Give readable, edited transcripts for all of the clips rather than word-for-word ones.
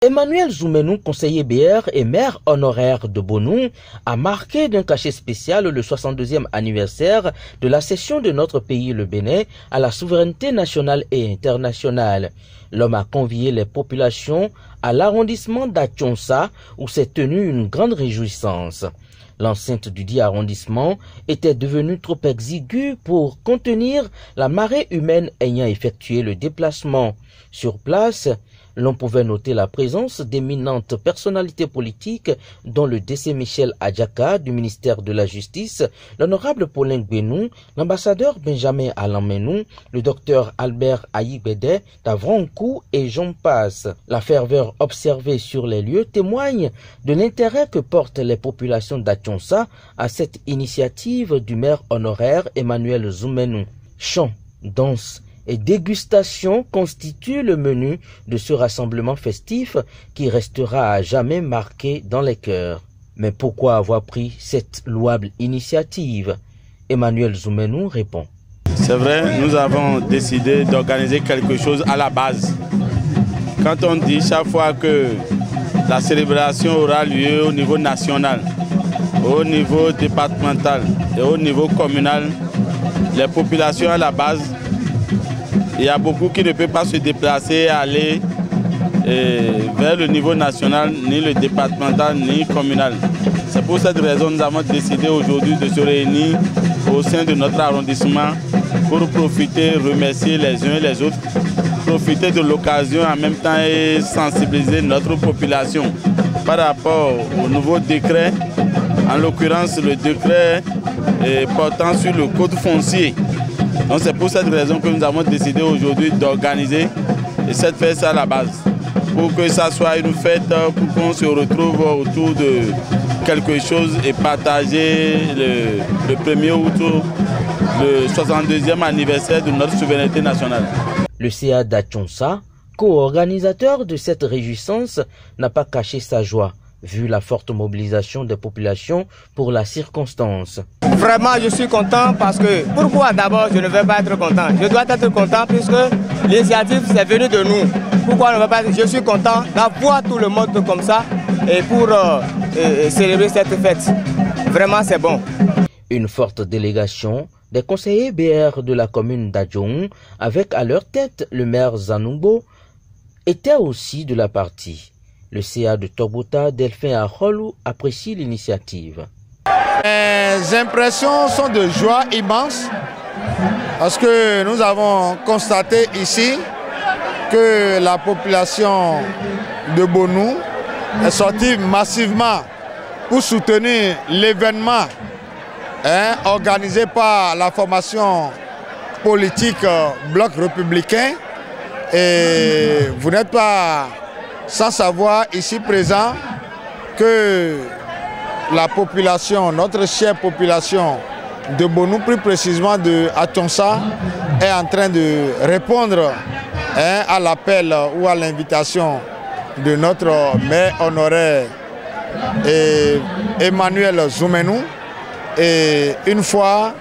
Emmanuel Zoumenou, conseiller BR et maire honoraire de Bonou, a marqué d'un cachet spécial le 62e anniversaire de la cession de notre pays, le Bénin, à la souveraineté nationale et internationale. L'homme a convié les populations à l'arrondissement d'Achonsa où s'est tenue une grande réjouissance. L'enceinte du dit arrondissement était devenue trop exiguë pour contenir la marée humaine ayant effectué le déplacement. Sur place, l'on pouvait noter la présence d'éminentes personnalités politiques dont le décès Michel Adjaka du ministère de la Justice, l'honorable Paulin Gbenou, l'ambassadeur Benjamin Alammenou, le docteur Albert Aïbede d'Avronkou et j'en passe. La ferveur observée sur les lieux témoigne de l'intérêt que portent les populations d'Achonsa à cette initiative du maire honoraire Emmanuel Zoumenou. Chants, danses et dégustation constituent le menu de ce rassemblement festif qui restera à jamais marqué dans les cœurs. Mais pourquoi avoir pris cette louable initiative? Emmanuel Zoumenou répond. C'est vrai, nous avons décidé d'organiser quelque chose à la base. Quand on dit chaque fois que la célébration aura lieu au niveau national, au niveau départemental et au niveau communal, les populations à la base, il y a beaucoup qui ne peuvent pas se déplacer et aller vers le niveau national, ni le départemental, ni communal. C'est pour cette raison que nous avons décidé aujourd'hui de se réunir au sein de notre arrondissement pour profiter, remercier les uns et les autres, profiter de l'occasion en même temps et sensibiliser notre population par rapport au nouveau décret, en l'occurrence le décret portant sur le code foncier. Donc c'est pour cette raison que nous avons décidé aujourd'hui d'organiser cette fête à la base. Pour que ça soit une fête, pour qu'on se retrouve autour de quelque chose et partager le 1er août, le 62e anniversaire de notre souveraineté nationale. Le CA d'Achonsa, co-organisateur de cette réjouissance, n'a pas caché sa joie, vu la forte mobilisation des populations pour la circonstance. Vraiment, je suis content parce que, pourquoi d'abord je ne vais pas être content? Je dois être content puisque l'initiative c'est venu de nous. Pourquoi je ne vais pas être? Je suis content d'avoir tout le monde comme ça et pour célébrer cette fête. Vraiment, c'est bon. Une forte délégation des conseillers BR de la commune d'Adjoun, avec à leur tête le maire Zanoubo, était aussi de la partie. Le CA de Tobota, Delphin Arholou, apprécie l'initiative. Les impressions sont de joie immense parce que nous avons constaté ici que la population de Bonou est sortie massivement pour soutenir l'événement organisé par la formation politique Bloc républicain. Et vous n'êtes pas sans savoir ici présent que la population, notre chère population de Bonou, plus précisément de Achonsa, est en train de répondre à l'appel ou à l'invitation de notre maire honoraire Emmanuel Zoumenou. Et une fois,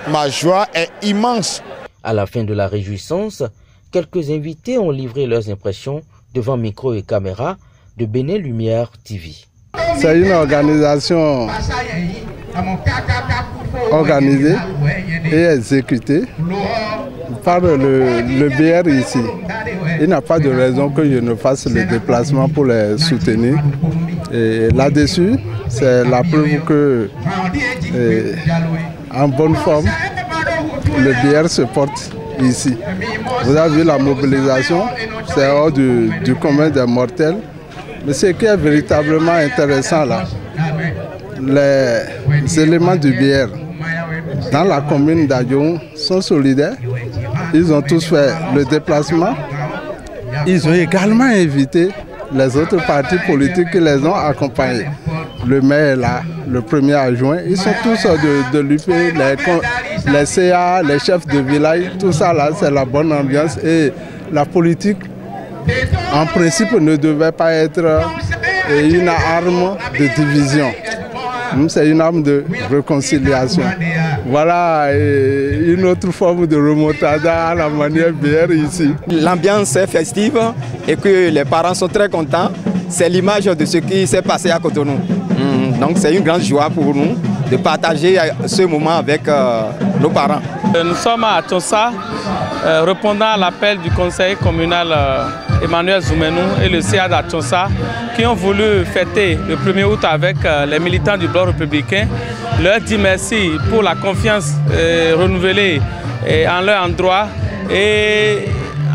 ma joie est immense. À la fin de la réjouissance, quelques invités ont livré leurs impressions devant micro et caméra de Bénin Lumière TV. C'est une organisation organisée et exécutée par le BR ici. Il n'y a pas de raison que je ne fasse le déplacement pour les soutenir. Et là-dessus, c'est la preuve que, en bonne forme, le BR se porte ici. Vous avez vu la mobilisation, c'est hors du commun des mortels. Mais ce qui est véritablement intéressant là, les éléments du BR dans la commune d'Adjoun sont solidaires. Ils ont tous fait le déplacement. Ils ont également invité les autres partis politiques qui les ont accompagnés. Le maire est là, le premier adjoint. Ils sont tous de l'UP, les CA, les chefs de village. Tout ça là, c'est la bonne ambiance. Et la politique, en principe, ne devait pas être une arme de division. C'est une arme de réconciliation. Voilà une autre forme de remontada à la manière BR ici. L'ambiance est festive et que les parents sont très contents. C'est l'image de ce qui s'est passé à Cotonou. Donc c'est une grande joie pour nous de partager ce moment avec nos parents. Nous sommes à Tchonsa, répondant à l'appel du conseiller communal Emmanuel Zoumenou et le CA d'Atchonsa qui ont voulu fêter le 1er août avec les militants du Bloc républicain. Leur dit merci pour la confiance renouvelée en leur endroit et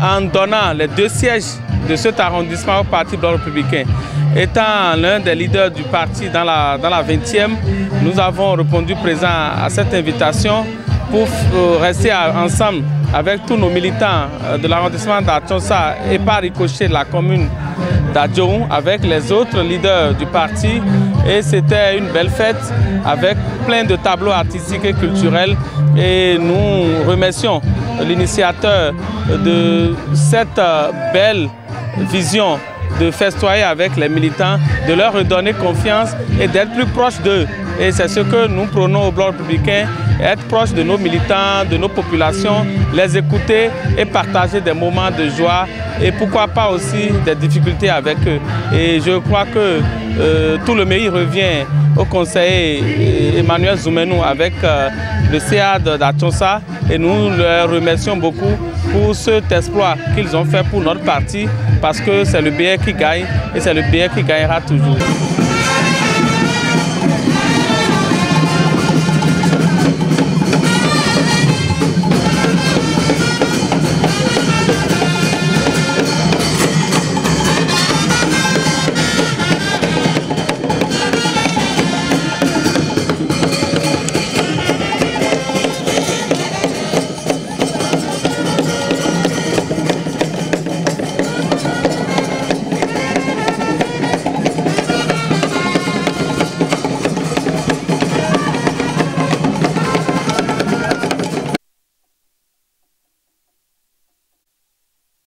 en donnant les 2 sièges de cet arrondissement au Parti Bloc républicain. Étant l'un des leaders du parti dans la 20e, nous avons répondu présent à cette invitation pour rester ensemble avec tous nos militants de l'arrondissement d'Atchonsa et par ricochet de la commune d'Adjoum avec les autres leaders du parti. Et c'était une belle fête avec plein de tableaux artistiques et culturels. Et nous remercions l'initiateur de cette belle vision de festoyer avec les militants, de leur redonner confiance et d'être plus proche d'eux. Et c'est ce que nous prônons au Bloc républicain, être proche de nos militants, de nos populations, les écouter et partager des moments de joie et pourquoi pas aussi des difficultés avec eux. Et je crois que tout le mérite revient au conseiller Emmanuel Zoumenou avec le CA d'Atchonsa et nous leur remercions beaucoup pour cet exploit qu'ils ont fait pour notre parti parce que c'est le BR qui gagne et c'est le BR qui gagnera toujours.